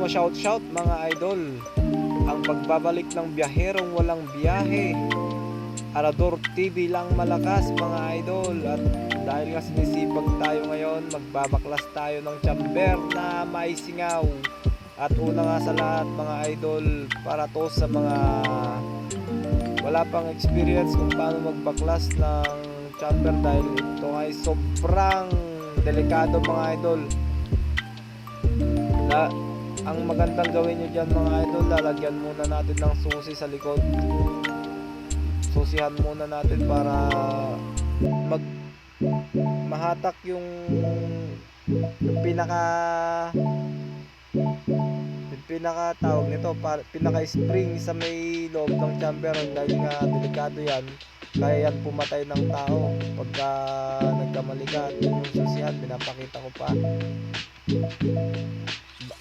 shout mga idol. Ang pagbabalik ng biyaherong walang biyahe. Arador TV lang malakas mga idol. At dahil nga sinisipag tayo ngayon, magbabaklas tayo ng chamber na may singaw. At una nga sa lahat mga idol, para to sa mga wala pang experience kung paano magbaklas ng chamber, dahil ito ay sobrang delikado mga idol. Ang magandang gawin nyo dyan mga idol, lalagyan muna natin ng susi sa likod. Susihan muna natin para mahatak yung pinaka tawag nito, pinaka spring sa may loob ng chamber. Dahil nga delikado yan, kaya yan pumatay ng tao pagka nagkamali ka. At yung susihan, pinapakita ko pa.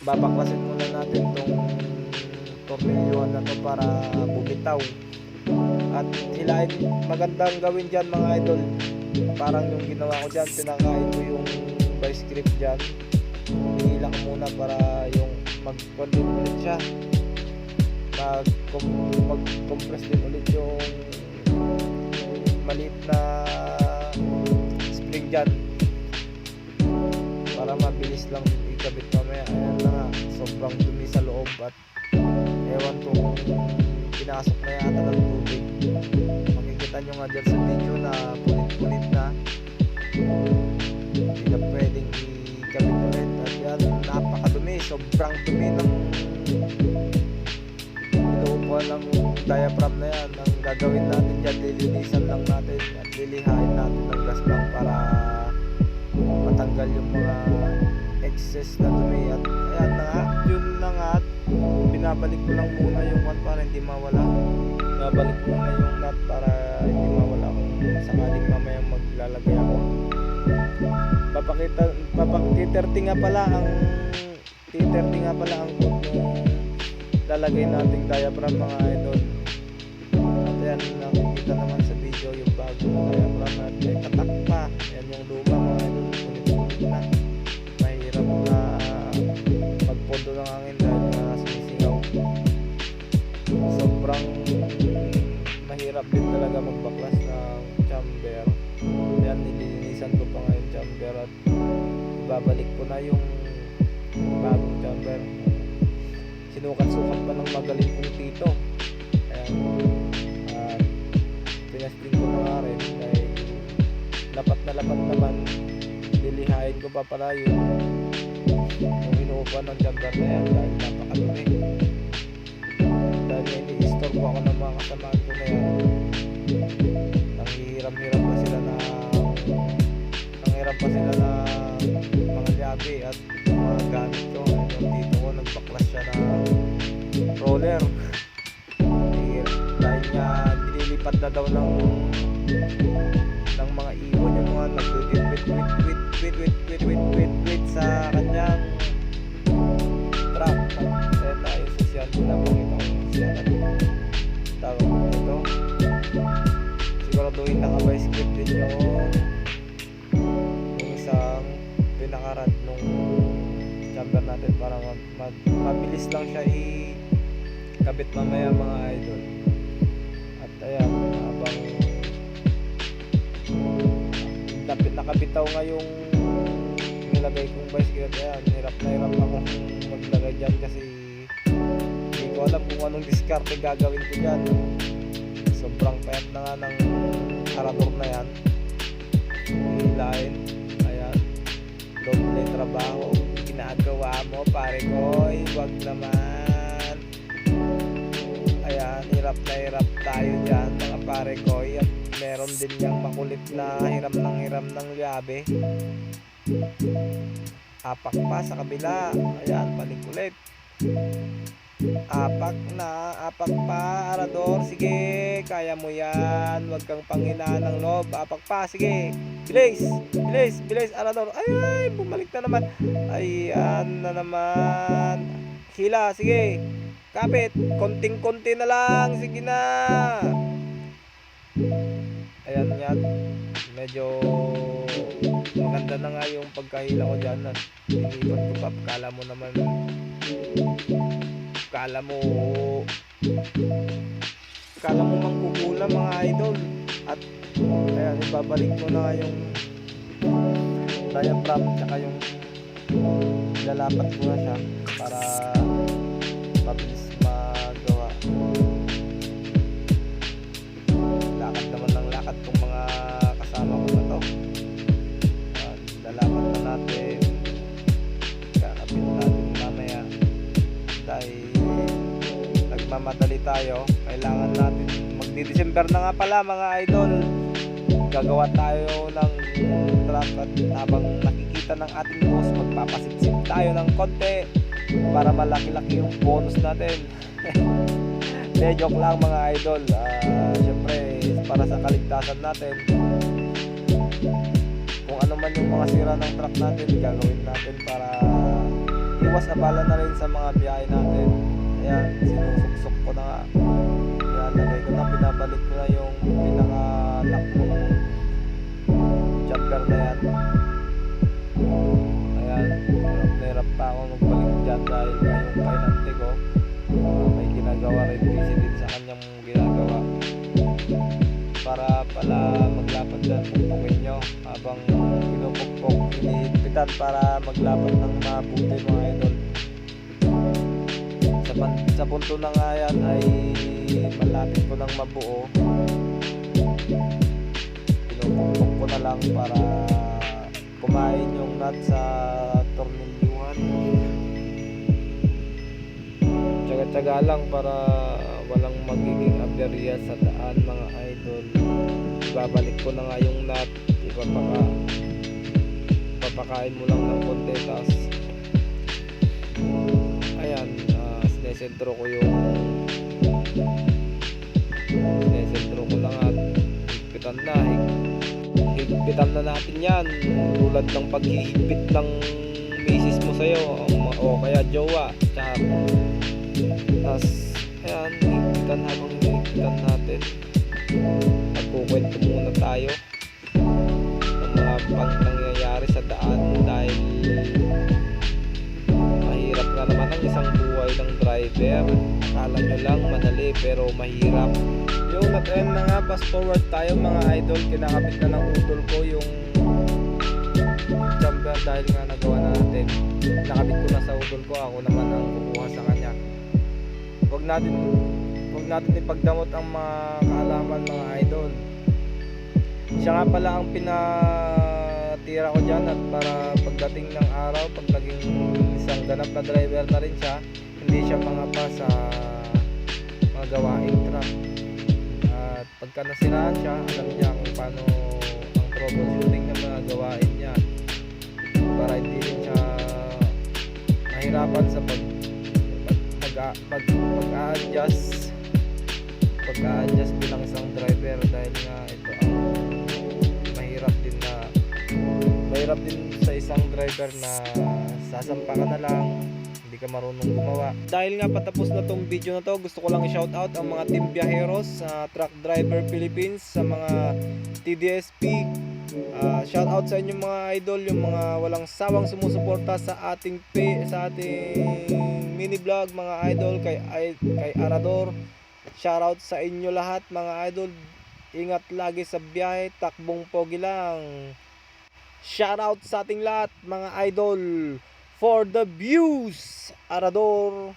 Babaklasin muna natin tong tornilyuhan na to para bumitaw. At hilahin, magandang gawin dyan mga idol, parang yung ginawa ko dyan, pinakain ko yung vice grip dyan, hihila ko muna para yung mag-control ulit siya, mag-compress din ulit yung maliit na spring dyan, para mabilis lang ikabit mamaya. Ayan na nga, sobrang dumi sa loob at ewan ko kung pinasok na yata ng tubig. Makikita nyo nga dyan sa video na punit-punit na, hindi na pwedeng ikabit ulit. At yan, napakadumi, sobrang dumi ng inuupuan ng diaphragm na yan. Ang gagawin natin dyan, lilinisan lang natin at lilihain natin ng gas lang para matanggal yung mga excess na dumi. At ayan na nga, yun na nga, binabalik ko lang muna yung one para hindi mawala. Binabalik muna yung nut para hindi mawala kung sakaling mamaya maglalagay ako. T30 nga pala ang good nung lalagay nating diaphragm mga idol. At ayan, nakikita naman sa video yung bagong diaphragm at may katak pa. Ayan yung luma mga idol, punit-punit na. Mahirap na magpondo ng hangin dahil na sinisingaw. Sobrang mahirap din talaga magbaklas ng chamber. Ayan, nililinisan ko pa ngayon chamber at babalik ko na yung bagong chamber. Sinukat-sukat pa ng magaling kong tito. Ayan, at pinasting ko na nga rin dahil lapat na lapat naman. Lilihain ko pa pala yung inuupuan ng chamber na yan dahil napakadumi. Dahil ini-store ko ako ng mga kasamaan ko na yan, nanghihiram-hiram pa sila na mga liabi at mga gamit ko. Yung dito ko nagbaklas siya ng roller dahil nga nililipat na daw ng mga ibon yung mga nag-wit sa kanyang trap. Kaya tayo social, pinapakita ko yung social at tawag ito. Siguraduhin naka-vice grip din yung isang pinakarad nung chamber natin para mabilis lang siya ikabit mamaya mga idol. At ayan, habang nakabitaw nga yung nilagay kong vice grip, ayan, hirap na hirap ako maglagay dyan kasi hindi ko alam kung anong diskarte gagawin ko dyan. Sobrang payat na nga ng arador na yan, hilahin. Ayan, doble trabaho ginagawa mo pare ko, wag naman. Ayan, hirap na hirap tayo dyan mga pare ko. At meron din yung makulit na hiram ng liabe. Apak pa sa kabila. Ayan, palikulit. Apak pa, arador. Sige, kaya mo yan. Huwag kang panghinaan ng loob. Apak pa, sige. Bilis, arador. Ay, bumalik na naman. Ayan na naman. Hila, sige. Kapit, konting-konti na lang. Sige na. Ayan yan. Medyo maganda na nga yung pagkahila ko dyan. At inipan ko pa. Kala mo naman Kala mo kala mo mangkukulam mga idol. At ayan, ibabalik ko na yung diaphragm tsaka yung lalapat ko na siya para mabilis magawa. Lakad naman ng lakad tong mga kasama ko na to. Lalapat na natin, kakapit natin mamaya dahil nagmamadali tayo. Kailangan natin magdi-December na nga pala mga idol. Gagawa tayo ng truck at habang nakikita ng ating boss, magpapasipsip tayo ng konti para malaki-laki yung bonus natin. De, joke lang mga idol. Syempre para sa kaligtasan natin, kung ano man yung mga sira ng truck natin, gagawin natin para iwas abala na rin sa mga biyahe natin. Kaya sinusuksok ko na nga, ilalagay ko na, pinabalik ko na yung pinaka-lock mo jumper na yan. Ayan, hirap pa ako magbalik dyan dahil yung painante ko may ginagawa rin, busy din sa kanyang ginagawa. Para pala maglapat dyan, pupungin nyo habang pinupukpok, hinihigpitan para maglapat ng mabuti mga idol. Sa punto na nga yan ay malapit ko ng mabuo. Pinupukpok ko na lang para kumain yung nut sa tornilyuhan. Tsaga-tsaga lang para walang magiging aberya sa daan mga idol. Babalik ko na nga yung nut, papakain mo lang ng konti, tas ayan, sinesentro ko lang at higpitan na natin yan tulad ng paghihigpit ng misis mo sa'yo o kaya jowa. Tas ayan, higpitan habang higpitan natin. Magkukwento muna tayo ng mga nangyayari sa daan dahil mahirap nga naman ang isang buhay ng driver. Akala nyo lang madali pero mahirap. Yung nag-end na nga, fast forward tayo mga idol. Kinakabit na ng utol ko yung jumper dahil nga nagawa na natin. Nakabit ko na sa utol ko, ako naman ang kukuha sa kanya. Huwag natin ipagdamot ang mga kaalaman mga idol. Siya nga pala ang pinatira ko dyan, at para pagdating ng araw, pag naging isang ganap na driver na rin siya, hindi siya mangapa sa mga gawaing truck. At pagka nasiraan siya, alam niya kung paano ang troubleshooting ng mga gawain niya para hindi rin siya mahirapan sa pag-a-adjust bilang isang driver, dahil nga ito ang mahirap din sa isang driver na sasampa ka na lang, hindi ka marunong gumawa. Dahil nga patapos na tong video na to, gusto ko lang i-shoutout ang mga team biyaheros sa Truck Driver Philippines, sa mga TDSP. Shoutout sa inyo mga idol, yung mga walang sawang sumusuporta sa ating mini vlog mga idol, kay Arador. Shoutout sa inyo lahat mga idol. Ingat lagi sa biyahe, takbong pogi lang. Shoutout sa ating lahat mga idol. For the views, Arador.